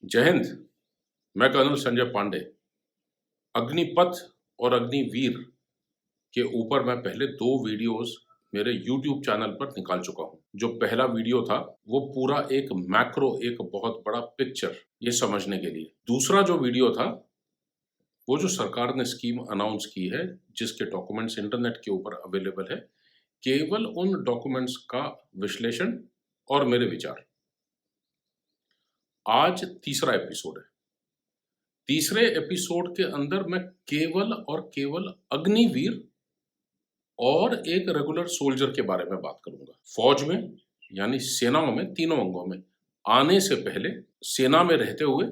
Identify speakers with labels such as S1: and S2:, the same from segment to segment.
S1: जय हिंद। मैं कर्नल संजय पांडे। अग्निपथ और अग्निवीर के ऊपर मैं पहले 2 वीडियोस मेरे YouTube चैनल पर निकाल चुका हूं। जो पहला वीडियो था वो पूरा एक मैक्रो, एक बहुत बड़ा पिक्चर ये समझने के लिए। दूसरा जो वीडियो था वो जो सरकार ने स्कीम अनाउंस की है, जिसके डॉक्यूमेंट्स इंटरनेट के ऊपर अवेलेबल है, केवल उन डॉक्यूमेंट्स का विश्लेषण और मेरे विचार। आज तीसरा एपिसोड है। तीसरे एपिसोड के अंदर मैं केवल और केवल अग्निवीर और एक रेगुलर सोल्जर के बारे में बात करूंगा। फौज में यानी सेनाओं में, तीनों अंगों में आने से पहले, सेना में रहते हुए,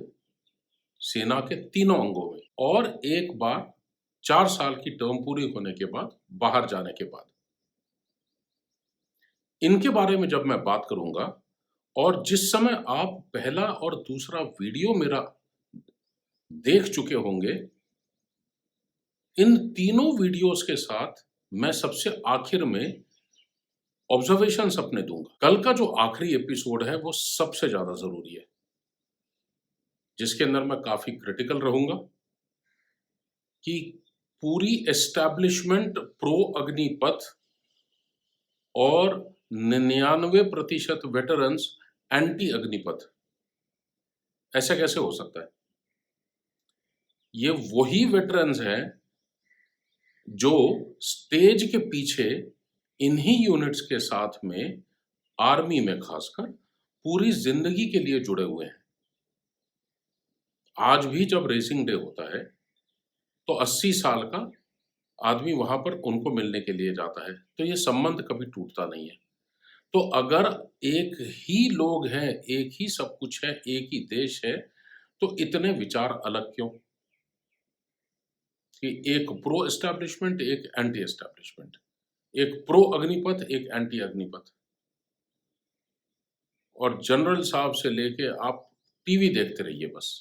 S1: सेना के तीनों अंगों में, और एक बार 4 साल की टर्म पूरी होने के बाद बाहर जाने के बाद, इनके बारे में जब मैं बात करूंगा, और जिस समय आप पहला और दूसरा वीडियो मेरा देख चुके होंगे, इन तीनों वीडियोस के साथ मैं सबसे आखिर में ऑब्जर्वेशंस अपने दूंगा। कल का जो आखिरी एपिसोड है वो सबसे ज्यादा जरूरी है, जिसके अंदर मैं काफी क्रिटिकल रहूंगा कि पूरी एस्टैब्लिशमेंट प्रो अग्निपथ और 99% वेटरन्स एंटी अग्निपथ। ऐसा कैसे हो सकता है? ये वही वेटरन्स हैं जो स्टेज के पीछे इन्हीं यूनिट्स के साथ में, आर्मी में खासकर, पूरी जिंदगी के लिए जुड़े हुए हैं। आज भी जब रेसिंग डे होता है तो 80 साल का आदमी वहां पर उनको मिलने के लिए जाता है, तो ये संबंध कभी टूटता नहीं है। तो अगर एक ही लोग हैं, एक ही सब कुछ है, एक ही देश है, तो इतने विचार अलग क्यों? कि एक प्रो एस्टैब्लिशमेंट, एक एंटी एस्टैब्लिशमेंट, एक प्रो अग्निपथ, एक एंटी अग्निपथ। और जनरल साहब से लेके आप टीवी देखते रहिए बस।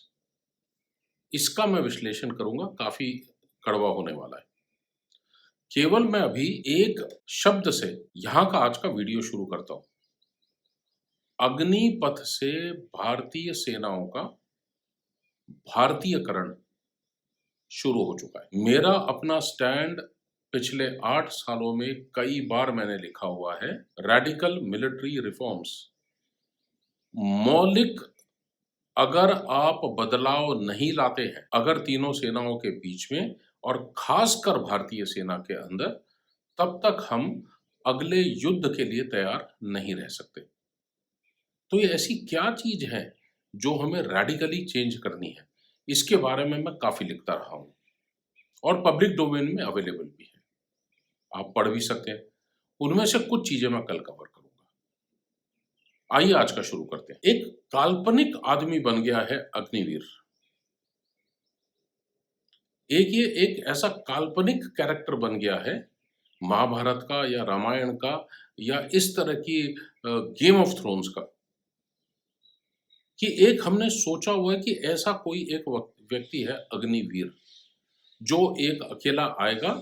S1: इसका मैं विश्लेषण करूंगा, काफी कड़वा होने वाला है। केवल मैं अभी एक शब्द से यहां का आज का वीडियो शुरू करता हूं। अग्निपथ से भारतीय सेनाओं का भारतीयकरण शुरू हो चुका है। मेरा अपना स्टैंड पिछले 8 सालों में कई बार मैंने लिखा हुआ है। रेडिकल मिलिट्री रिफॉर्म्स, मौलिक अगर आप बदलाव नहीं लाते हैं, अगर तीनों सेनाओं के बीच में और खासकर भारतीय सेना के अंदर, तब तक हम अगले युद्ध के लिए तैयार नहीं रह सकते। तो ये ऐसी क्या चीज है जो हमें रेडिकली चेंज करनी है? इसके बारे में मैं काफी लिखता रहा हूं और पब्लिक डोमेन में अवेलेबल भी है, आप पढ़ भी सकते हैं। उनमें से कुछ चीजें मैं कल कवर करूंगा। आइए आज का शुरू करते हैं। एक काल्पनिक आदमी बन गया है अग्निवीर। ये एक ऐसा काल्पनिक कैरेक्टर बन गया है महाभारत का या रामायण का या इस तरह की गेम ऑफ थ्रोन्स का, कि एक हमने सोचा हुआ है कि ऐसा कोई एक व्यक्ति है अग्निवीर, जो एक अकेला आएगा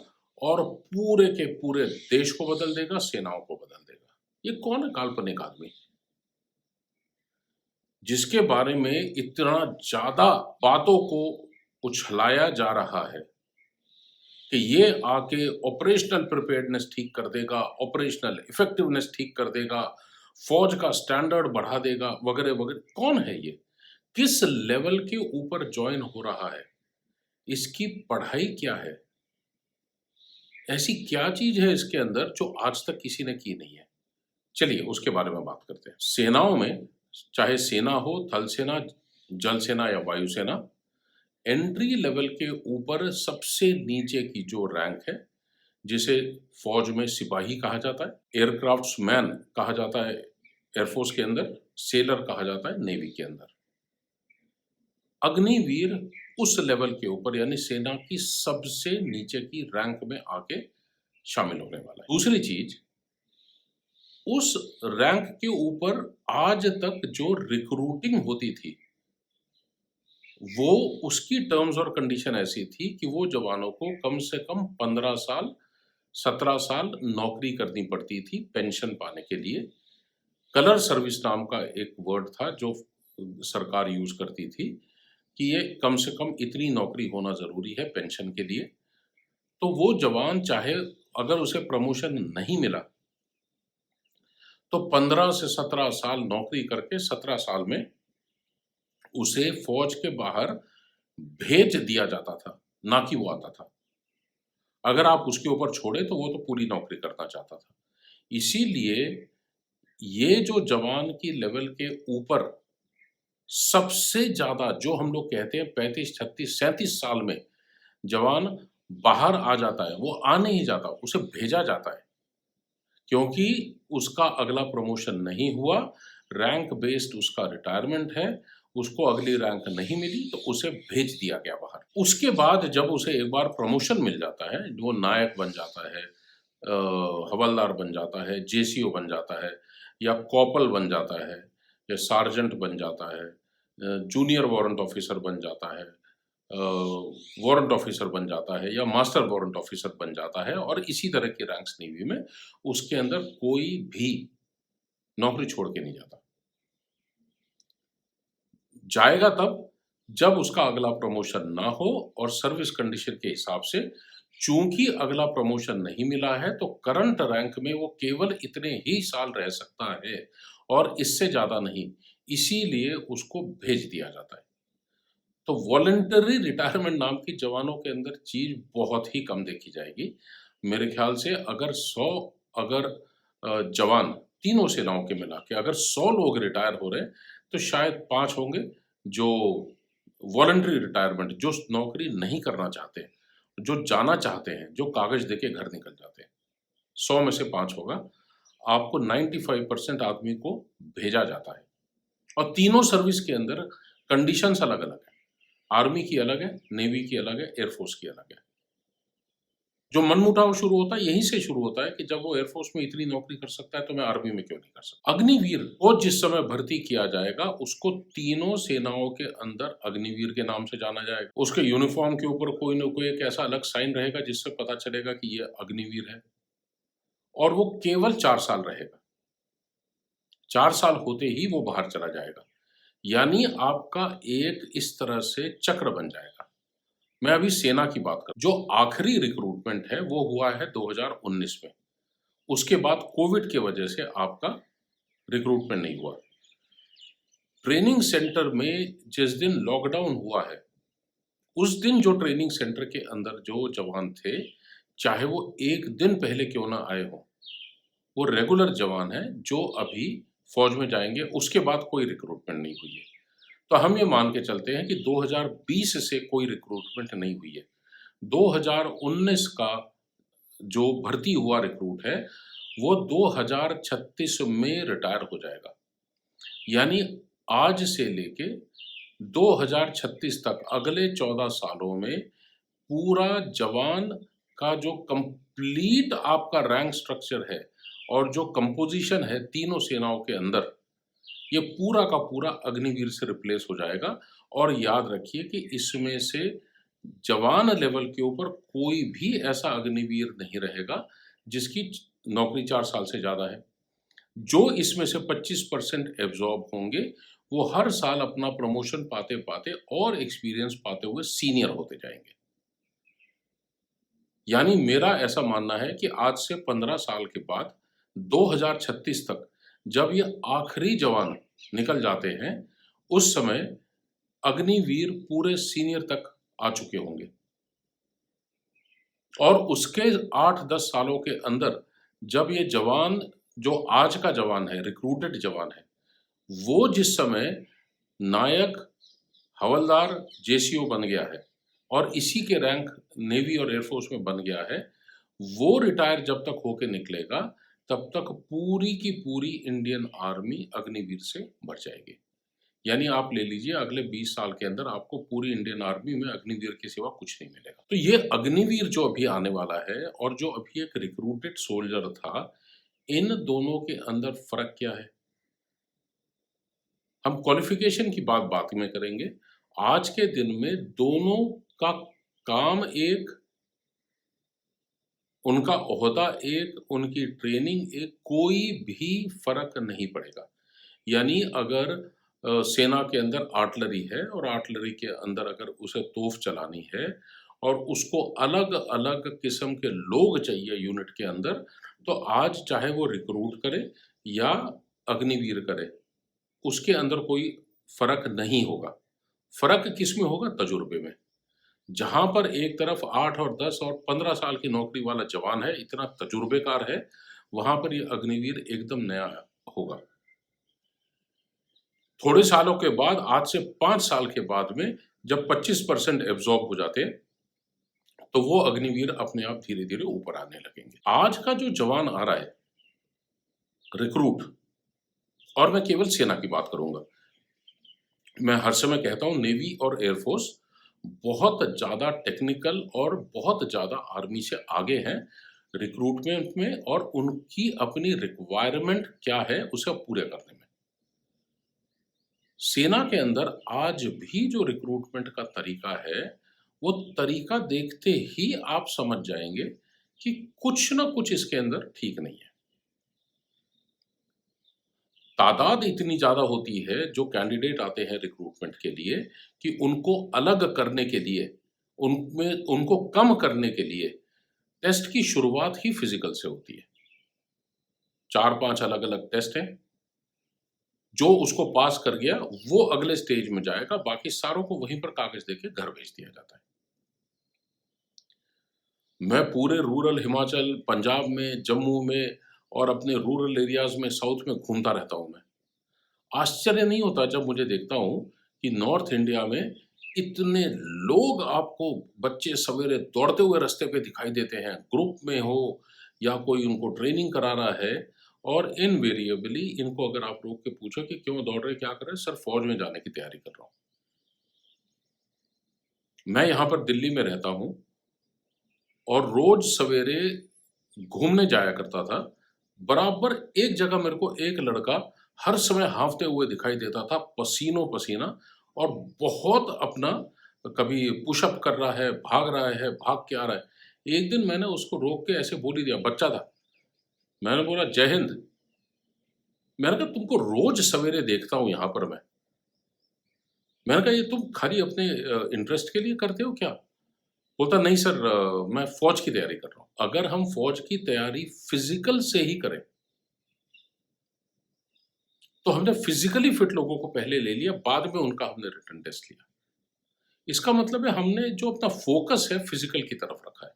S1: और पूरे के पूरे देश को बदल देगा, सेनाओं को बदल देगा। ये कौन है काल्पनिक आदमी जिसके बारे में इतना ज्यादा बातों को उछलाया जा रहा है कि ये आके ऑपरेशनल प्रिपेयर्डनेस ठीक कर देगा, ऑपरेशनल इफेक्टिवनेस ठीक कर देगा, फौज का स्टैंडर्ड बढ़ा देगा, वगैरह वगैरह? कौन है ये? किस लेवल के ऊपर ज्वाइन हो रहा है? इसकी पढ़ाई क्या है? ऐसी क्या चीज है इसके अंदर जो आज तक किसी ने की नहीं है? चलिए उसके बारे में बात करते हैं। सेनाओं में, चाहे सेना हो, थल सेना, जल सेना या वायुसेना, एंट्री लेवल के ऊपर सबसे नीचे की जो रैंक है, जिसे फौज में सिपाही कहा जाता है, एयरक्राफ्ट्समैन कहा जाता है एयरफोर्स के अंदर, सेलर कहा जाता है नेवी के अंदर, अग्निवीर उस लेवल के ऊपर यानी सेना की सबसे नीचे की रैंक में आके शामिल होने वाला है। दूसरी चीज, उस रैंक के ऊपर आज तक जो रिक्रूटिंग होती थी, वो उसकी टर्म्स और कंडीशन ऐसी थी कि वो जवानों को कम से कम 15 साल 17 साल नौकरी करनी पड़ती थी पेंशन पाने के लिए। कलर सर्विस नाम का एक वर्ड था जो सरकार यूज करती थी कि ये कम से कम इतनी नौकरी होना जरूरी है पेंशन के लिए। तो वो जवान चाहे अगर उसे प्रमोशन नहीं मिला तो 15 से 17 साल नौकरी करके 17 साल में उसे फौज के बाहर भेज दिया जाता था, ना कि वो आता था। अगर आप उसके ऊपर छोड़े तो वो तो पूरी नौकरी करना चाहता था। इसीलिए ये जो जवान की लेवल के ऊपर सबसे ज्यादा जो हम लोग कहते हैं 35, 36, 37 साल में जवान बाहर आ जाता है, वो आ नहीं जाता, उसे भेजा जाता है क्योंकि उसका अगला प्रमोशन नहीं हुआ, रैंक बेस्ड उसका रिटायरमेंट है, उसको अगली रैंक नहीं मिली तो उसे भेज दिया गया बाहर। उसके बाद जब उसे एक बार प्रमोशन मिल जाता है, वो नायक बन जाता है, हवलदार बन जाता है, जेसीओ बन जाता है, या कॉपल बन जाता है, या सार्जेंट बन जाता है, जूनियर वारंट ऑफिसर बन जाता है, वारंट ऑफिसर बन जाता है, या मास्टर वारंट ऑफिसर बन जाता है, और इसी तरह की रैंक्स नेवी में उसके अंदर कोई भी नौकरी छोड़ के नहीं जाता। जाएगा तब जब उसका अगला प्रमोशन ना हो और सर्विस कंडीशन के हिसाब से, चूंकि अगला प्रमोशन नहीं मिला है तो करंट रैंक में वो केवल इतने ही साल रह सकता है और इससे ज्यादा नहीं, इसीलिए उसको भेज दिया जाता है। तो वॉलंटरी रिटायरमेंट नाम की जवानों के अंदर चीज बहुत ही कम देखी जाएगी। मेरे ख्याल से अगर 100 अगर जवान तीनों सेनाओं के मिला के अगर 100 लोग रिटायर हो रहे हैं तो शायद 5 होंगे जो वॉलंटरी रिटायरमेंट, जो नौकरी नहीं करना चाहते, जो जाना चाहते हैं, जो कागज देके घर निकल जाते हैं, 100 में से 5 होगा। आपको 95% आदमी को भेजा जाता है। और तीनों सर्विस के अंदर कंडीशंस अलग अलग है। आर्मी की अलग है, नेवी की अलग है, एयरफोर्स की अलग है। जो मनमुटाव शुरू होता है यहीं से शुरू होता है कि जब वो एयरफोर्स में इतनी नौकरी कर सकता है तो मैं आर्मी में क्यों नहीं कर सकता। अग्निवीर को जिस समय भर्ती किया जाएगा उसको तीनों सेनाओं के अंदर अग्निवीर के नाम से जाना जाएगा। उसके यूनिफॉर्म के ऊपर कोई ना कोई एक ऐसा अलग साइन रहेगा जिससे पता चलेगा कि ये अग्निवीर है, और वो केवल 4 साल रहेगा। 4 साल होते ही वो बाहर चला जाएगा, यानी आपका एक इस तरह से चक्र बन जाएगा। मैं अभी सेना की बात कर, जो आखिरी रिक्रूटमेंट है वो हुआ है 2019 में। उसके बाद कोविड के वजह से आपका रिक्रूटमेंट नहीं हुआ। ट्रेनिंग सेंटर में जिस दिन लॉकडाउन हुआ है उस दिन जो ट्रेनिंग सेंटर के अंदर जो जवान थे, चाहे वो एक दिन पहले क्यों ना आए हो, वो रेगुलर जवान है जो अभी फौज में जाएंगे। उसके बाद कोई रिक्रूटमेंट नहीं हुई है। तो हम ये मान के चलते हैं कि 2020 से कोई रिक्रूटमेंट नहीं हुई है। 2019 का जो भर्ती हुआ रिक्रूट है वो 2036 में रिटायर हो जाएगा। यानी आज से लेके 2036 तक अगले 14 सालों में पूरा जवान का जो कंप्लीट आपका रैंक स्ट्रक्चर है और जो कंपोजिशन है तीनों सेनाओं के अंदर, ये पूरा का पूरा अग्निवीर से रिप्लेस हो जाएगा। और याद रखिए कि इसमें से जवान लेवल के ऊपर कोई भी ऐसा अग्निवीर नहीं रहेगा जिसकी नौकरी 4 साल से ज्यादा है। जो इसमें से 25% एब्जॉर्ब होंगे वो हर साल अपना प्रमोशन पाते पाते और एक्सपीरियंस पाते हुए सीनियर होते जाएंगे। यानी मेरा ऐसा मानना है कि आज से 15 साल के बाद 2036 तक जब ये आखिरी जवान निकल जाते हैं उस समय अग्निवीर पूरे सीनियर तक आ चुके होंगे। और उसके 8-10 सालों के अंदर जब ये जवान जो आज का जवान है, रिक्रूटेड जवान है, वो जिस समय नायक, हवलदार, जेसीओ बन गया है और इसी के रैंक नेवी और एयरफोर्स में बन गया है, वो रिटायर जब तक होके निकलेगा तब तक पूरी की पूरी इंडियन आर्मी अग्निवीर से भर जाएगी। यानी आप ले लीजिए अगले 20 साल के अंदर आपको पूरी इंडियन आर्मी में अग्निवीर के सिवा कुछ नहीं मिलेगा। तो ये अग्निवीर जो अभी आने वाला है और जो अभी एक रिक्रूटेड सोल्जर था, इन दोनों के अंदर फर्क क्या है? हम क्वालिफिकेशन की बात में करेंगे। आज के दिन में दोनों का काम एक, उनका ओहदा एक, उनकी ट्रेनिंग एक, कोई भी फर्क नहीं पड़ेगा। यानी अगर सेना के अंदर आर्टिलरी है और आर्टिलरी के अंदर अगर उसे तोप चलानी है और उसको अलग-अलग किस्म के लोग चाहिए यूनिट के अंदर, तो आज चाहे वो रिक्रूट करे या अग्निवीर करे, उसके अंदर कोई फ़र्क नहीं होगा। फ़र्क किसमें होगा? तजुर्बे में। जहाँ पर एक तरफ 8 और 10 और 15 साल की नौकरी वाला जवान है, इतना तजुर्बेकार है, वहाँ पर ये अग्निवीर एकदम नया होगा। थोड़े सालों के बाद, आज से 5 साल के बाद में जब 25% एब्ज़ॉर्ब हो जाते हैं, तो वो अग्निवीर अपने आप धीरे-धीरे ऊपर आने लगेंगे। आज का जो जवान आ रहा है, रिक्रूट, और मैं केवल सेना की बात करूँगा। मैं हर समय कहता हूँ नेवी और एयरफ़ोर्स बहुत ज़्यादा टेक्निकल और बहुत ज़्यादा आर्मी से आगे हैं रिक्रूटमेंट में और उनकी अपनी रिक्वायरमेंट क्या है उसे पूरे करने में। सेना के अंदर आज भी जो रिक्रूटमेंट का तरीका है, वो तरीका देखते ही आप समझ जाएँगे कि कुछ न कुछ इसके अंदर ठीक नहीं है। तादाद इतनी ज़्यादा होती है जो कैंडिडेट आते हैं रिक्रूटमेंट के लिए कि उनको अलग करने के लिए, उनमें उनको कम करने के लिए टेस्ट की शुरुआत ही फिज़िकल से होती है। 4-5 अलग-अलग टेस्ट हैं, जो उसको पास कर गया वो अगले स्टेज में जाएगा, बाकी सारों को वहीं पर कागज़ देके घर भेज दिया जाता है। मैं पूरे रूरल हिमाचल, पंजाब में, जम्मू में और अपने रूरल एरियाज़ में, साउथ में घूमता रहता हूँ मैं। आश्चर्य नहीं होता जब मुझे देखता हूँ कि नॉर्थ इंडिया में इतने लोग आपको बच्चे सवेरे दौड़ते हुए रास्ते पे दिखाई देते हैं, ग्रुप में हो या कोई उनको ट्रेनिंग करा रहा है और इनवेरिएबली इनको अगर आप रोक के पूछो कि क्यों दौड़ रहे, क्या कर रहे हैं? सर फौज में जाने की तैयारी कर रहा हूँ। मैं यहाँ पर दिल्ली में रहता हूँ और रोज़ सवेरे घूमने जाया करता था। बराबर एक जगह मेरे को एक लड़का हर समय हांफते हुए दिखाई देता था, पसीनो-पसीना, और बहुत अपना कभी पुशअप कर रहा है, भाग के आ रहा है। एक दिन मैंने उसको रोक के ऐसे बोल ही दिया, बच्चा था। मैंने बोला, "जय हिंद।" मैंने कहा, "तुमको रोज़ सवेरे देखता हूँ यहाँ पर मैं।" मैंने कहा, "ये तुम खाली अपने इंटरेस्ट के लिए करते हो क्या?" बोलता, "नहीं सर, मैं फ़ौज की तैयारी कर रहा हूँ।" अगर हम फ़ौज की तैयारी फ़िज़िकल से ही करें, तो हमने फ़िज़िकली फ़िट लोगों को पहले ले लिया, बाद में उनका हमने रिटन टेस्ट लिया। इसका मतलब है हमने जो अपना फ़ोकस है फ़िज़िकल की तरफ रखा है।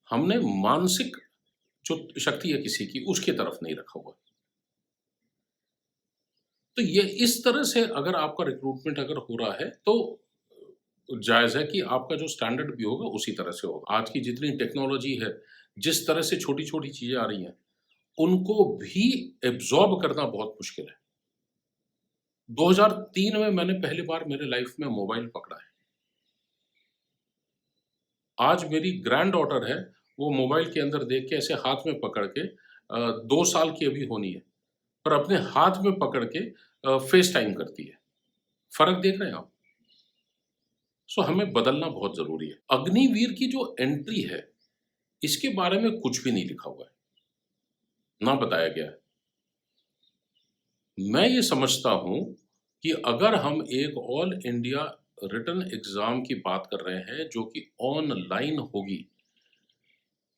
S1: हमने मानसिक जो शक्ति है किसी की, उसकी तरफ नहीं रखा हुआ। तो ये इस तरह से अगर आपका रिक्रूटमेंट अगर हो रहा है, तो जायज़ है कि आपका जो स्टैंडर्ड भी होगा, उसी तरह से होगा। आज की जितनी टेक्नोलॉजी है, जिस तरह से छोटी-छोटी चीज़ें आ रही हैं, उनको भी एब्ज़ॉर्ब करना बहुत मुश्किल है। 2003 में मैंने पहली बार मेरे लाइफ़ में मोबाइल पकड़ा है। आज मेरी ग्रैंडडॉटर है, वो मोबाइल के अंदर देख के ऐसे हाथ में पकड़ के 2 साल की अभी होनी है, पर अपने हाथ में पकड़ के फेस टाइम करती है। फ़र्क देख रहे हैं आप? सो हमें बदलना बहुत ज़रूरी है। अग्निवीर की जो एंट्री है, इसके बारे में कुछ भी नहीं लिखा हुआ है, ना बताया गया है। मैं ये समझता हूँ कि अगर हम एक ऑल इंडिया रिटन एग्ज़ाम की बात कर रहे हैं, जो कि ऑनलाइन होगी,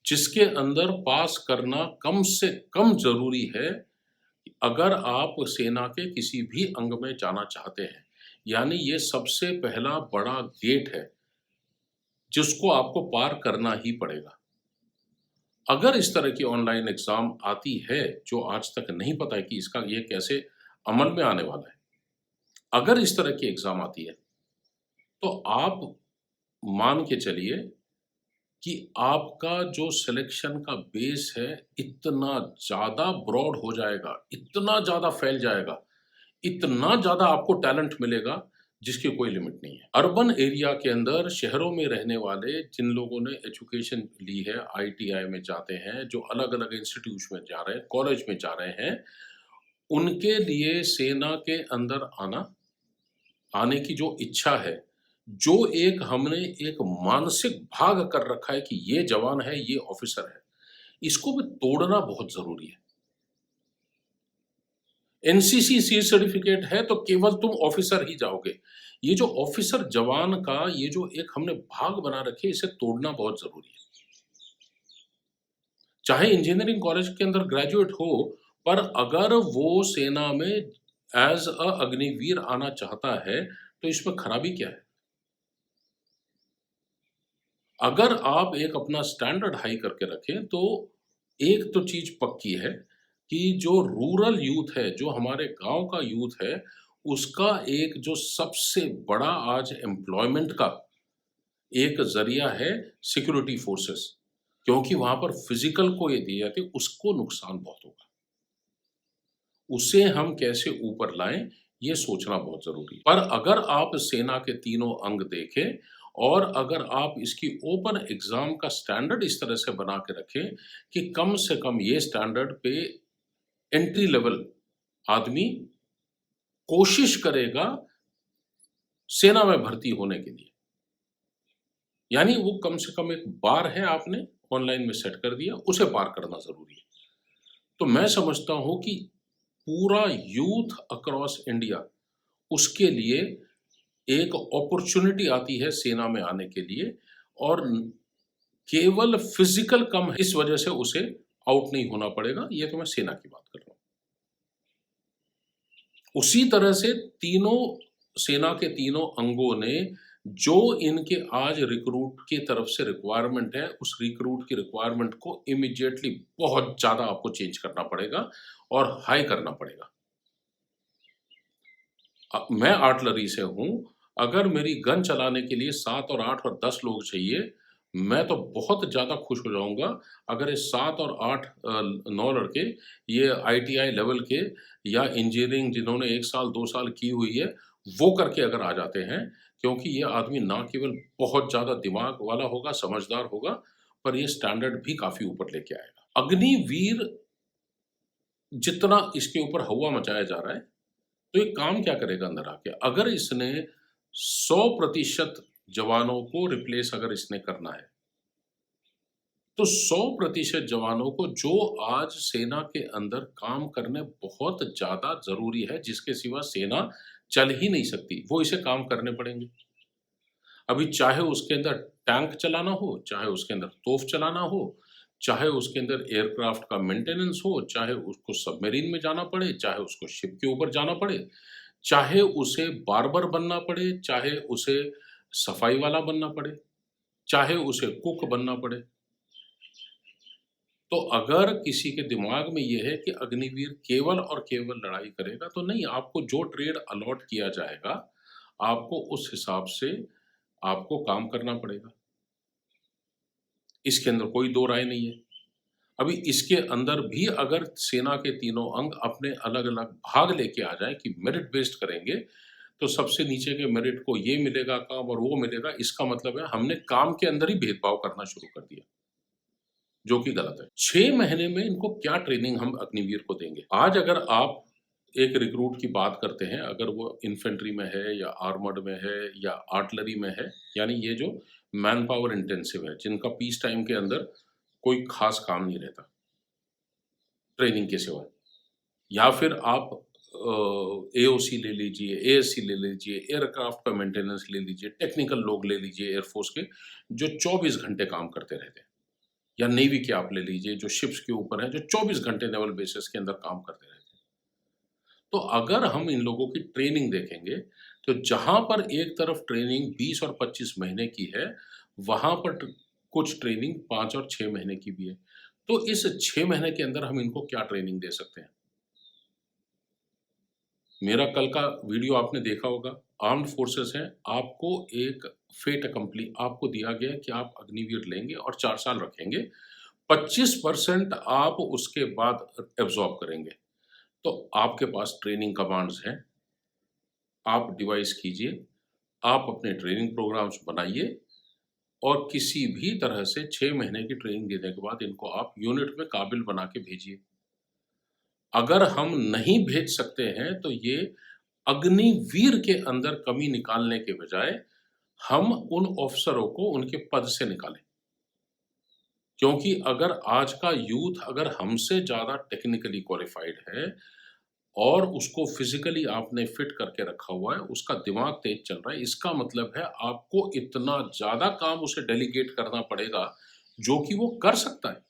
S1: जिसके अंदर पास करना कम से कम ज़रूरी है, अगर आप सेना के किसी भी अंग में जाना चाहते हैं। यानी ये सबसे पहला बड़ा गेट है, जिसको आपको पार करना ही पड़ेगा। अगर इस तरह की ऑनलाइन एग्ज़ाम आती है, जो आज तक नहीं पता है कि इसका ये कैसे अमल में आने वाला है। अगर इस तरह की एग्ज़ाम आती है, तो आप मान के चलिए कि आपका जो सिलेक्शन का बेस है, इतना ज़्यादा ब्रॉड हो जाएगा, इतना ज़्यादा फैल जाएगा, इतना ज़्यादा आपको टैलेंट मिलेगा, जिसकी कोई लिमिट नहीं है। अर्बन एरिया के अंदर शहरों में रहने वाले जिन लोगों ने एजुकेशन ली है, आईटीआई में जाते हैं, जो अलग-अलग इंस्टीट्यूट्स में जा रहे हैं, कॉलेज में जा रहे हैं, उनके लिए सेना के अंदर आने की जो इच्छा है, जो एक हमने एक मानसिक भाग कर रखा है कि ये जवान है, ये ऑफ़िसर है, इसको भी तोड़ना बहुत ज़रूरी है। एनसीसी सी सर्टिफिकेट है तो केवल तुम ऑफिसर ही जाओगे। ये जो ऑफिसर जवान का ये जो एक हमने भाग बना रखे, इसे तोड़ना बहुत जरूरी है। चाहे इंजीनियरिंग कॉलेज के अंदर ग्रेजुएट हो, पर अगर वो सेना में एज अ अग्निवीर आना चाहता है तो इसमें खराबी क्या है? अगर आप एक अपना स्टैंडर्ड हाई करके रखें तो एक तो चीज पक्की है कि जो रूरल यूथ है, जो हमारे गांव का यूथ है, उसका एक जो सबसे बड़ा आज एम्प्लॉयमेंट का एक जरिया है सिक्योरिटी फोर्सेस। क्योंकि वहां पर फिजिकल को ये दिए जाते, उसको नुकसान बहुत होगा। उसे हम कैसे ऊपर लाएं, ये सोचना बहुत जरूरी है। पर अगर आप सेना के तीनों अंग देखें और अगर आप इसकी ओपन एग्जाम का स्टैंडर्ड इस तरह से बना के रखें कि कम से कम ये स्टैंडर्ड पे एंट्री लेवल आदमी कोशिश करेगा सेना में भर्ती होने के लिए, यानी वो कम से कम एक बार है आपने ऑनलाइन में सेट कर दिया, उसे पार करना जरूरी है। तो मैं समझता हूं कि पूरा यूथ अक्रॉस इंडिया, उसके लिए एक अपॉर्चुनिटी आती है सेना में आने के लिए। और केवल फिजिकल कम है, इस वजह से उसे आउट नहीं होना पड़ेगा। ये तो मैं सेना की बात कर रहा हूं। उसी तरह से तीनों सेना के तीनों अंगों ने जो इनके आज रिक्रूट की तरफ से रिक्वायरमेंट है, उस रिक्रूट की रिक्वायरमेंट को इमीडिएटली बहुत ज्यादा आपको चेंज करना पड़ेगा और हाई करना पड़ेगा। मैं आर्टिलरी से हूं, अगर मेरी गन चलाने के लिए 7 और 8 और 10 लोग चाहिए, मैं तो बहुत ज़्यादा खुश हो जाऊंगा अगर ये 7 और 8 9 लड़के, ये आईटीआई लेवल के या इंजीनियरिंग जिन्होंने 1 साल 2 साल की हुई है, वो करके अगर आ जाते हैं। क्योंकि ये आदमी ना केवल बहुत ज़्यादा दिमाग वाला होगा, समझदार होगा, पर ये स्टैंडर्ड भी काफ़ी ऊपर लेके आएगा। अग्निवीर जितना इसके ऊपर हवा मचाया जा रहा है, तो ये काम क्या करेगा अंदर आके? अगर इसने 100% जवानों को रिप्लेस अगर इसने करना है, तो 100% जवानों को जो आज सेना के अंदर काम करने बहुत ज्यादा जरूरी है, जिसके सिवा सेना चल ही नहीं सकती, वो इसे काम करने पड़ेंगे। अभी चाहे उसके अंदर टैंक चलाना हो, चाहे उसके अंदर तोप चलाना हो, चाहे उसके अंदर एयरक्राफ्ट का मेंटेनेंस हो, चाहे उसको सबमरीन में जाना पड़े, चाहे उसको शिप के ऊपर जाना पड़े, चाहे उसे बार्बर बनना पड़े, चाहे उसे सफाई वाला बनना पड़े, चाहे उसे कुक बनना पड़े। तो अगर किसी के दिमाग में ये है कि अग्निवीर केवल और केवल लड़ाई करेगा, तो नहीं, आपको जो ट्रेड अलॉट किया जाएगा, आपको उस हिसाब से आपको काम करना पड़ेगा। इसके अंदर कोई दो राय नहीं है। अभी इसके अंदर भी अगर सेना के तीनों अंग अपने अलग-अलग भाग लेके आ जाएँ कि मेरिट बेस्ड करेंगे, तो सबसे नीचे के मेरिट को ये मिलेगा काम और वो मिलेगा, इसका मतलब है हमने काम के अंदर ही भेदभाव करना शुरू कर दिया, जो कि गलत है। 6 महीने में इनको क्या ट्रेनिंग हम अग्निवीर को देंगे? आज अगर आप एक रिक्रूट की बात करते हैं, अगर वो इन्फेंट्री में है या आर्मर्ड में है या आर्टिलरी में है, यानी ये जो मैन पावर इंटेंसिव है, जिनका पीस टाइम के अंदर कोई खास काम नहीं रहता ट्रेनिंग के सिवा, या फिर आप एओसी ले लीजिए, एएससी ले लीजिए, एयरक्राफ्ट का मेंटेनेंस ले लीजिए, टेक्निकल लोग ले लीजिए एयरफोर्स के, जो 24 घंटे काम करते रहते हैं, या नेवी के आप ले लीजिए जो शिप्स के ऊपर है, जो 24 घंटे नेवल बेसिस के अंदर काम करते रहते हैं। तो अगर हम इन लोगों की ट्रेनिंग देखेंगे, तो जहां पर एक तरफ ट्रेनिंग 20 और 25 महीने की है, वहां पर कुछ ट्रेनिंग 5 और 6 महीने की भी है। तो इस 6 महीने के अंदर हम इनको क्या ट्रेनिंग दे सकते हैं? मेरा कल का वीडियो आपने देखा होगा, आर्म्ड फोर्सेस है, आपको एक फेट अकम्पली आपको दिया गया है कि आप अग्निवीर लेंगे और 4 साल रखेंगे, 25% आप उसके बाद एब्जॉर्ब करेंगे। तो आपके पास ट्रेनिंग कमांड्स हैं, आप डिवाइस कीजिए, आप अपने ट्रेनिंग प्रोग्राम्स बनाइए और किसी भी तरह से 6 महीने की ट्रेनिंग देने के बाद इनको आप यूनिट में काबिल बना के भेजिए। अगर हम नहीं भेज सकते हैं, तो ये अग्निवीर के अंदर कमी निकालने के बजाय हम उन ऑफिसरों को उनके पद से निकालें। क्योंकि अगर आज का यूथ अगर हमसे ज़्यादा टेक्निकली क्वालिफाइड है और उसको फिजिकली आपने फिट करके रखा हुआ है, उसका दिमाग तेज चल रहा है, इसका मतलब है आपको इतना ज़्यादा काम उसे डेलीगेट करना पड़ेगा जो कि वो कर सकता है।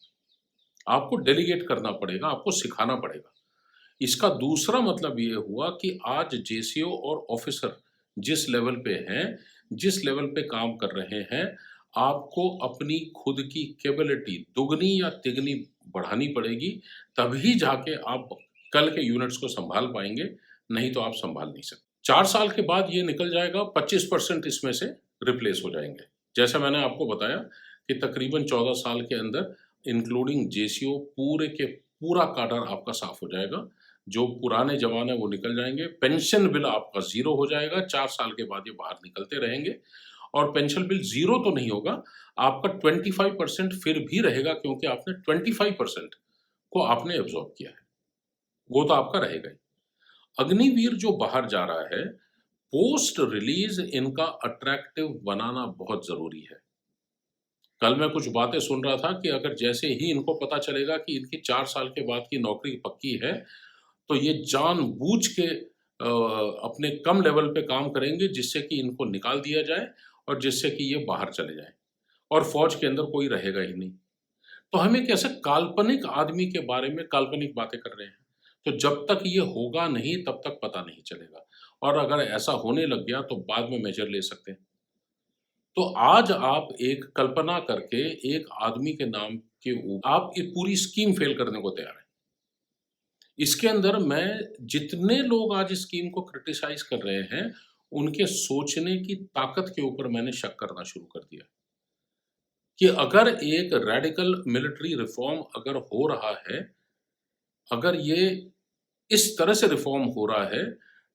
S1: आपको डेलीगेट करना पड़ेगा, आपको सिखाना पड़ेगा। इसका दूसरा मतलब ये हुआ कि आज जेसीओ और ऑफिसर जिस लेवल पे हैं, जिस लेवल पे काम कर रहे हैं, आपको अपनी खुद की कैपेबिलिटी दुगनी या तिगनी बढ़ानी पड़ेगी, तभी जाके आप कल के यूनिट्स को सँभाल पाएँगे, नहीं तो आप सँभाल नहीं सकते। 4 साल के बाद ये निकल जाएगा, 25% इसमें से रिप्लेस हो जाएँगे। जैसा मैंने आपको बताया कि तकरीबन 14 साल के अंदर इंक्लूडिंग जेसीओ पूरे के पूरा काडर आपका साफ हो जाएगा। जो पुराने जवान हैं वो निकल जाएँगे, पेंशन बिल आपका ज़ीरो हो जाएगा, 4 साल के बाद ये बाहर निकलते रहेंगे और पेंशन बिल ज़ीरो तो नहीं होगा, आपका 25% फिर भी रहेगा क्योंकि आपने 25% को आपने एब्ज़ॉर्ब किया है, वो तो आपका रहेगा ही। अग्निवीर जो बाहर जा रहा है, पोस्ट रिलीज़ इनका अट्रैक्टिव बनाना बहुत ज़रूरी है। कल मैं कुछ बातें सुन रहा था कि अगर जैसे ही इनको पता चलेगा कि इनकी 4 साल के बाद की नौकरी पक्की है, तो ये जानबूझ के अपने कम लेवल पे काम करेंगे जिससे कि इनको निकाल दिया जाए और जिससे कि ये बाहर चले जाएँ और फ़ौज के अंदर कोई रहेगा ही नहीं। तो हम एक ऐसे काल्पनिक आदमी के बारे में काल्पनिक बातें कर रहे हैं। तो जब तक ये होगा नहीं तब तक पता नहीं चलेगा और अगर ऐसा होने लग गया तो बाद में मेजर ले सकते हैं। तो आज आप एक कल्पना करके एक आदमी के नाम के आप एक पूरी स्कीम फ़ेल करने को तैयार हैं। इसके अंदर मैं जितने लोग आज इस स्कीम को क्रिटिसाइज़ कर रहे हैं, उनके सोचने की ताकत के ऊपर मैंने शक करना शुरू कर दिया। कि अगर एक रेडिकल मिलिट्री रिफ़ॉर्म अगर हो रहा है, अगर ये इस तरह से रिफ़ॉर्म हो रहा है,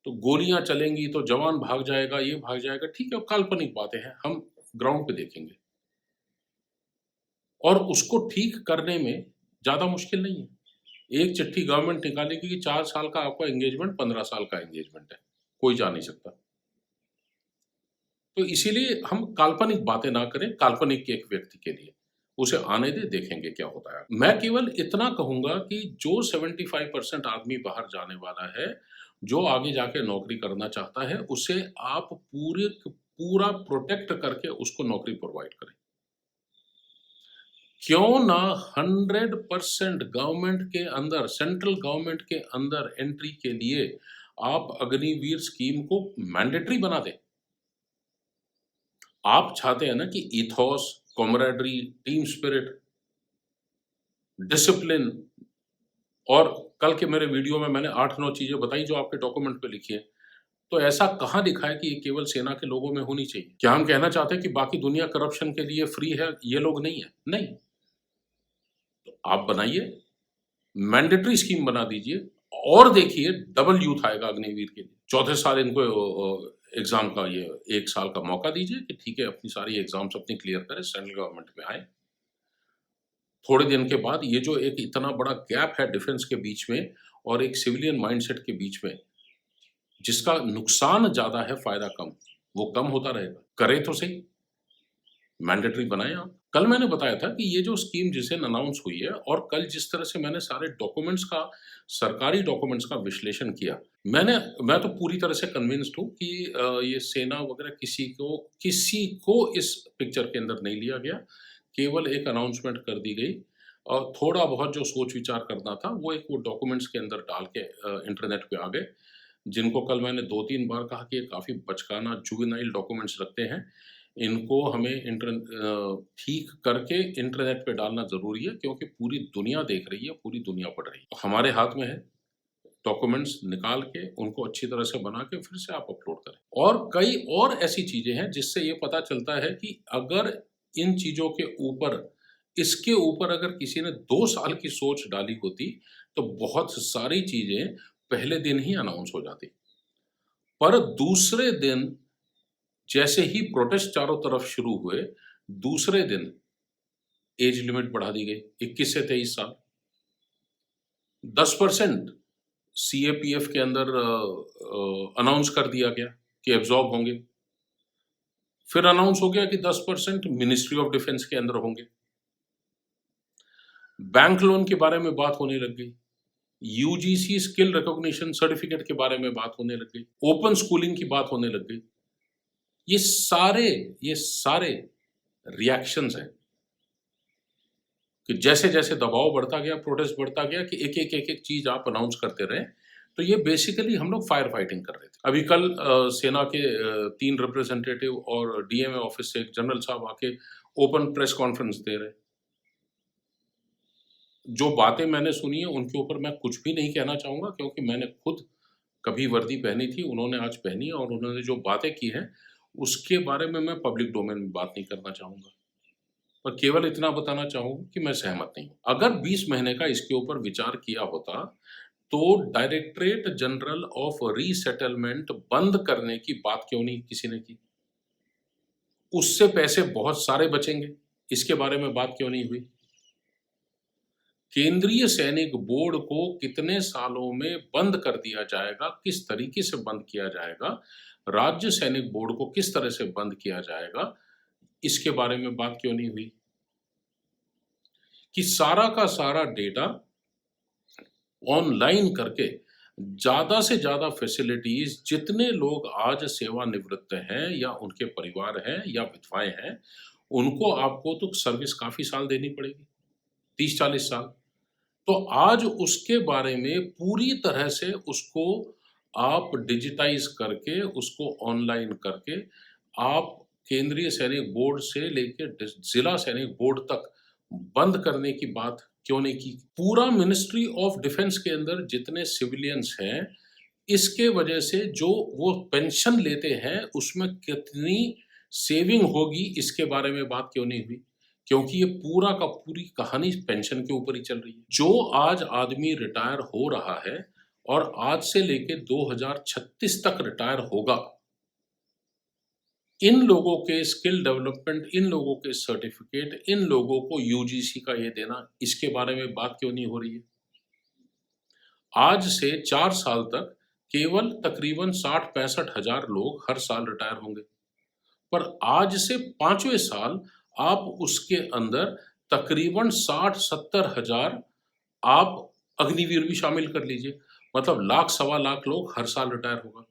S1: तो गोलियाँ चलेंगी, तो जवान भाग जाएगा, ये भाग जाएगा, ठीक है, काल्पनिक बातें हैं, हम ग्राउंड पे देखेंगे। और उसको ठीक करने में ज़्यादा मुश्किल नहीं है। एक चिट्ठी गवर्नमेंट निकालेगी कि 4 साल का आपका एंगेजमेंट 15 साल का एंगेजमेंट है, कोई जा नहीं सकता। तो इसीलिए हम काल्पनिक बातें ना करें, काल्पनिक के एक व्यक्ति के लिए। उसे आने दें, देखेंगे क्या होता है। मैं केवल इतना कहूँगा कि जो 75% आदमी बाहर जाने वाला है, जो आगे जाके नौकरी करना चाहता है, उसे आप पूरा प्रोटेक्ट करके उसको नौकरी प्रोवाइड करें। क्यों ना 100% गवर्नमेंट के अंदर, सेंट्रल गवर्नमेंट के अंदर एंट्री के लिए आप अग्निवीर स्कीम को मैंडेटरी बना दें। आप चाहते हैं ना कि ethos, camaraderie, team spirit, discipline और कल के मेरे वीडियो में मैंने 8-9 चीज़ें बताई जो आपके डॉक्यूमेंट पे लिखी हैं। तो ऐसा कहाँ लिखा है कि ये केवल सेना के लोगों में होनी चाहिए? क्या हम कहना चाहते हैं कि बाकी दुनिया करप्शन के लिए फ्री है, ये लोग नहीं है? नहीं। तो आप बनाइए, मैंडेटरी स्कीम बना दीजिए और देखिए डबल यूथ आएगा अग्निवीर के लिए। चौथे साल इनको एग्ज़ाम का ये 1 साल का मौका दीजिए कि ठीक है, अपनी सारी एग्ज़ाम्स अपनी क्लियर करें, सेंट्रल गवर्नमेंट में आएँ। थोड़े दिन के बाद ये जो एक इतना बड़ा गैप है डिफेंस के बीच में और एक सिविलियन माइंडसेट के बीच में, जिसका नुकसान ज़्यादा है, फ़ायदा कम, वो कम होता रहेगा। करें तो सही, मैंडेटरी बनाएँ आप। कल मैंने बताया था कि ये जो स्कीम जिस दिन अनाउंस हुई है और कल जिस तरह से मैंने सारे डॉक्यूमेंट्स का, सरकारी डॉक्यूमेंट्स का विश्लेषण किया, मैं तो पूरी तरह से कन्विंस्ड हूँ कि ये सेना वगैरह किसी को इस पिक्चर के अंदर नहीं लिया गया। केवल एक अनाउंसमेंट कर दी गई और थोड़ा बहुत जो सोच-विचार करना था, वो एक वो डॉक्यूमेंट्स के अंदर डाल के इंटरनेट पे आ गए, जिनको कल मैंने 2-3 बार कहा कि ये काफ़ी बचकाना जुवेनाइल डॉक्यूमेंट्स लगते हैं। इनको हमें ठीक करके इंटरनेट पे डालना ज़रूरी है क्योंकि पूरी दुनिया देख रही है, पूरी दुनिया पढ़ रही है। हमारे हाथ में है, डॉक्यूमेंट्स निकाल के उनको अच्छी तरह से बना के फिर से आप अपलोड करें। और कई और ऐसी चीज़ें हैं जिससे ये पता चलता है कि अगर इन चीज़ों के ऊपर, इसके ऊपर अगर किसी ने 2 साल की सोच डाली होती, तो बहुत सारी चीज़ें पहले दिन ही अनाउंस हो जाती। पर दूसरे दिन जैसे ही प्रोटेस्ट चारों तरफ शुरू हुए, दूसरे दिन एज लिमिट बढ़ा दी गई 21 से 23 साल। 10% सीएपीएफ के अंदर अनाउंस कर दिया गया कि एब्जॉर्ब होंगे। फिर अनाउंस हो गया कि 10% मिनिस्ट्री ऑफ डिफेंस के अंदर होंगे। बैंक लोन के बारे में बात होने लग गई। यूजीसी स्किल रिकॉग्निशन सर्टिफिकेट के बारे में बात होने लग गई, ओपन स्कूलिंग की बात होने लग गई। ये सारे रिएक्शंस हैं कि जैसे जैसे दबाव बढ़ता गया, प्रोटेस्ट बढ़ता गया कि एक चीज आप अनाउंस करते रहे, तो ये बेसिकली हम लोग फायर फाइटिंग कर रहे थे। अभी कल सेना के 3 रिप्रेजेंटेटिव और डीएमए ऑफिस से एक जनरल साहब आके ओपन प्रेस कॉन्फ्रेंस दे रहे। जो बातें मैंने सुनी है उनके ऊपर मैं कुछ भी नहीं कहना चाहूंगा, क्योंकि मैंने खुद कभी वर्दी पहनी थी, उन्होंने आज पहनी है, और उन्होंने जो बातें की हैं उसके बारे में मैं पब्लिक डोमेन में बात नहीं करना चाहूंगा, पर केवल इतना बताना चाहूंगा कि मैं सहमत नहीं हूं। अगर 20 महीने का इसके ऊपर विचार किया होता तो डायरेक्टरेट जनरल ऑफ रीसेटलमेंट बंद करने की बात क्यों नहीं किसी ने की? उससे पैसे बहुत सारे बचेंगे, इसके बारे में बात क्यों नहीं हुई? केंद्रीय सैनिक बोर्ड को कितने सालों में बंद कर दिया जाएगा, किस तरीके से बंद किया जाएगा, राज्य सैनिक बोर्ड को किस तरह से बंद किया जाएगा, इसके बारे में बात क्यों नहीं हुई? कि सारा का सारा डेटा ऑनलाइन करके ज्यादा से ज्यादा फैसिलिटीज, जितने लोग आज सेवानिवृत्त हैं या उनके परिवार हैं या विधवाएं हैं, उनको आपको तो सर्विस काफी साल देनी पड़ेगी, 30-40 साल। तो आज उसके बारे में पूरी तरह से उसको आप डिजिटाइज करके, उसको ऑनलाइन करके, आप केंद्रीय सैनिक बोर्ड से लेकर जिला सैनिक बोर्ड तक बंद करने की बात क्यों नहीं की? पूरा मिनिस्ट्री ऑफ डिफेंस के अंदर जितने सिविलियंस हैं, इसके वजह से जो वो पेंशन लेते हैं उसमें कितनी सेविंग होगी, इसके बारे में बात क्यों नहीं हुई? क्योंकि ये पूरा का पूरी कहानी पेंशन के ऊपर ही चल रही है। जो आज आदमी रिटायर हो रहा है और आज से लेके 2036 तक रिटायर होगा, इन लोगों के स्किल डेवलपमेंट, इन लोगों के सर्टिफिकेट, इन लोगों को यूजीसी का ये देना, इसके बारे में बात क्यों नहीं हो रही है? आज से 4 साल तक केवल तकरीबन 60-65 हजार लोग हर साल रिटायर होंगे, पर आज से 5वें साल आप उसके अंदर तकरीबन 60-70 हजार आप अग्निवीर भी शामिल कर लीजिए, मतलब लाख सवा लाख लोग हर साल रिटायर होगा,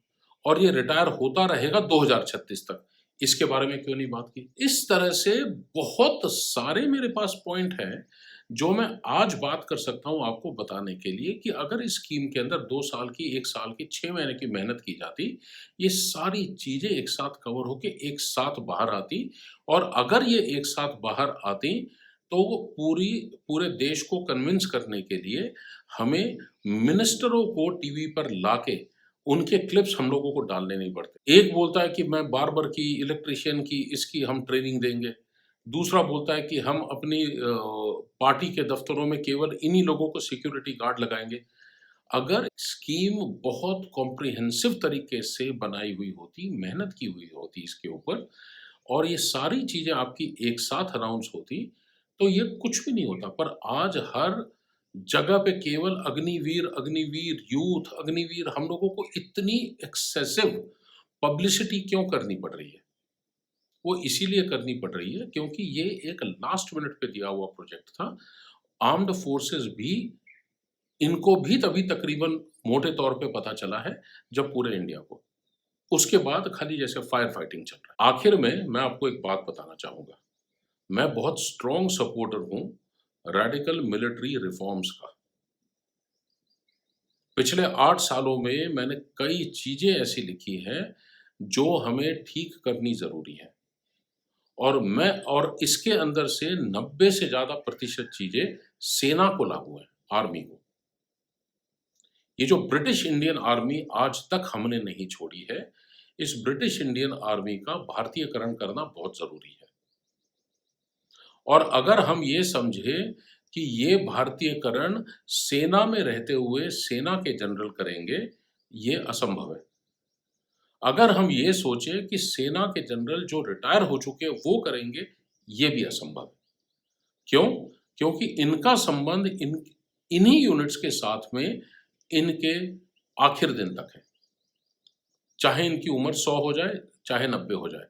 S1: और ये रिटायर होता रहेगा 2036 तक। इसके बारे में क्यों नहीं बात की? इस तरह से बहुत सारे मेरे पास पॉइंट हैं जो मैं आज बात कर सकता हूं आपको बताने के लिए कि अगर इस स्कीम के अंदर 2 साल की, 1 साल की, 6 महीने की मेहनत की जाती, ये सारी चीजें एक साथ कवर होके एक साथ बाहर आती, और अगर ये एक साथ बाहर आती तो वो पूरे देश को कन्विंस करने के लिए हमें मिनिस्टरों को टीवी पर लाके उनके क्लिप्स हम लोगों को डालने नहीं पड़ते। एक बोलता है कि मैं बार्बर की, इलेक्ट्रिशियन की, इसकी हम ट्रेनिंग देंगे। दूसरा बोलता है कि हम अपनी पार्टी के दफ्तरों में केवल इन्हीं लोगों को सिक्योरिटी गार्ड लगाएंगे। अगर स्कीम बहुत कॉम्प्रिहेंसिव तरीके से बनाई हुई होती, मेहनत की हुई होती इसके ऊपर, और ये सारी चीजें आपकी एक साथ अनाउंस होती, तो ये कुछ भी नहीं होता। पर आज हर जगह पे केवल अग्निवीर, अग्निवीर यूथ, अग्निवीर, हम लोगों को इतनी एक्सेसिव पब्लिसिटी क्यों करनी पड़ रही है? वो इसीलिए करनी पड़ रही है क्योंकि ये एक लास्ट मिनट पे दिया हुआ प्रोजेक्ट था। आर्म्ड फोर्सेस भी, इनको भी तभी तकरीबन मोटे तौर पे पता चला है जब पूरे इंडिया को, उसके बाद खाली जैसे फायर फाइटिंग चल रहा है। आखिर में मैं आपको एक बात बताना चाहूंगा, मैं बहुत स्ट्रॉन्ग सपोर्टर हूं रेडिकल मिलिट्री रिफॉर्म्स का। पिछले 8 सालों में मैंने कई चीजें ऐसी लिखी हैं जो हमें ठीक करनी जरूरी है, और इसके अंदर से 90 से ज्यादा प्रतिशत चीजें सेना को लागू है, आर्मी को। ये जो ब्रिटिश इंडियन आर्मी आज तक हमने नहीं छोड़ी है, इस ब्रिटिश इंडियन आर्मी का भारतीयकरण करना बहुत जरूरी है। और अगर हम ये समझे कि ये भारतीयकरण सेना में रहते हुए सेना के जनरल करेंगे, ये असंभव है। अगर हम ये सोचे कि सेना के जनरल जो रिटायर हो चुके हैं वो करेंगे, ये भी असंभव है। क्यों? क्योंकि इनका संबंध इन्हीं यूनिट्स के साथ में इनके आखिर दिन तक है, चाहे इनकी उम्र 100 हो जाए, चाहे 90 हो जाए,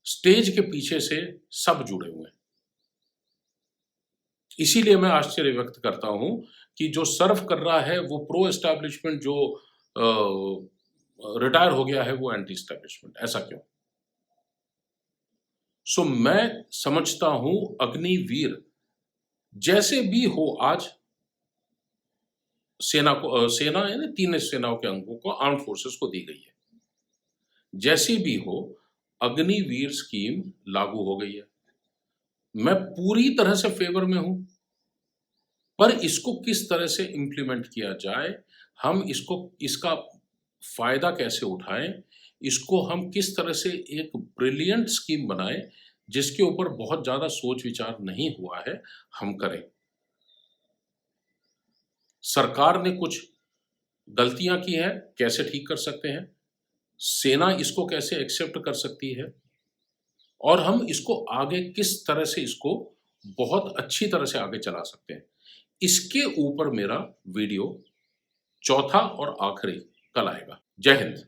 S1: स्टेज के पीछे से सब जुड़े हुए हैं। इसीलिए मैं आश्चर्य व्यक्त करता हूं कि जो सर्व कर रहा है वो प्रो एस्टैब्लिशमेंट, जो रिटायर हो गया है वो एंटी एस्टैब्लिशमेंट? ऐसा क्यों? सो मैं समझता हूं अग्निवीर जैसे भी हो, आज सेना को सेना है ना, तीन सेनाओं के अंगों को, आर्म फोर्सेस को दी गई है। जैसी भी हो, अग्निवीर स्कीम लागू हो गई है। मैं पूरी तरह से फेवर में हूं, पर इसको किस तरह से इंप्लीमेंट किया जाए, हम इसका फायदा कैसे उठाएं, इसको हम किस तरह से एक ब्रिलियंट स्कीम बनाएं जिसके ऊपर बहुत ज्यादा सोच विचार नहीं हुआ है, हम करें। सरकार ने कुछ गलतियां की हैं, कैसे ठीक कर सकते हैं, सेना इसको कैसे एक्सेप्ट कर सकती है, और हम इसको आगे किस तरह से इसको बहुत अच्छी तरह से आगे चला सकते हैं, इसके ऊपर मेरा वीडियो चौथा और आखिरी कल आएगा। जय हिंद।